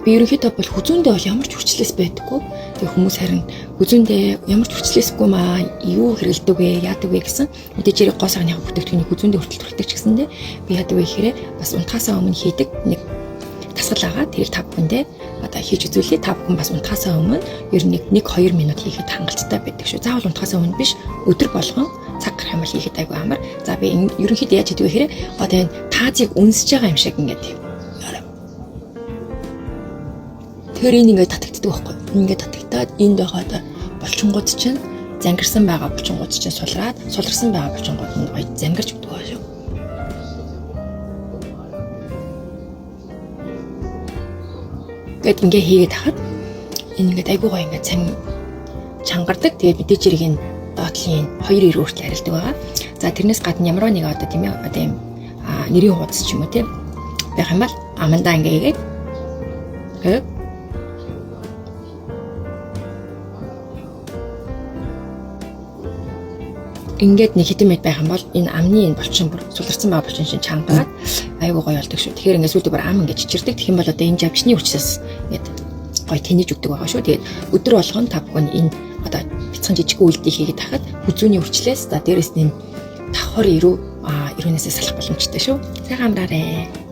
би ерөнхийдөө бол хүзүүндээ бол ямар ч хүчлээс байдаггүй. Тэгээ хүмүүс харин хүзүүндээ ямар ч хүчлээсгүй маа юу хэрэгэлдэг вэ, яадаг вэ гэсэн мэдээж хэрэг гоо сагны бүтээгдэхүүнийг хүзүүндээ хүртэл төрөлдөг ч гэсэндээ би яадаг вэ гэхээр бас унтахаасаа өмнө хийдэг нэг тасгал агаад тэр 5 хүндээ одоо хийж үзүүлээ. 5 хүн бас унтахаасаа өмнө ер нь 1-2 минут хийхэд хангалттай байдаг шүү. Заавал унтахаасаа өмнө биш, өдөр болгон цаг гарах юм бол хийхэд айгүй амар. За би ерөнхийдөө яаж хийдэг вэ гэхээр одоо энэ таазыг үнсэж байгаа юм шиг ингээд тэр ингээд татагддаг байхгүй. Ингээд татагдаад энд байгаа одоо булчингууд чинь зангирсан байгаа булчингууд чинь сулрсан байгаа булчингууд нь гоё зангирч өгдөг байгаа шүү. Гэт ингээ хийгээд хахад энэ ингээд айгүй гоё ингээд чангардаг. Тэгээд мэдээж хэрэг энэ доотлын 2 өрөөрт арилдаг байгаа. За тэрнээс гадна ямар нэг одоо тийм ээ одоо юм нэрийн хуудас ч юм уу тийм байх юм бол амандаа ингээ хийгээд ингээд нэг хитэн мэд байх юм бол энэ амны энэ булчин бүр суларсан байгаа булчин шин чангаад айгуу гоё болдог шүү. Тэгэхээр ингээд сүүлдээ бүр ам ингээд чичирдэг. Тэгэх юм бол одоо энэ жавчны хүчээс ингээд гоё тэнэж өгдөг байгаа шүү. Тэгээд өдөр болгон 5 хүн энэ одоо бяцхан жижиг үйлдэл хийгээд тахад хүзүүний өвчлээс за дээрэс нь давхар ирүүнээсээ салах боломжтой шүү. Сайхан амраарай.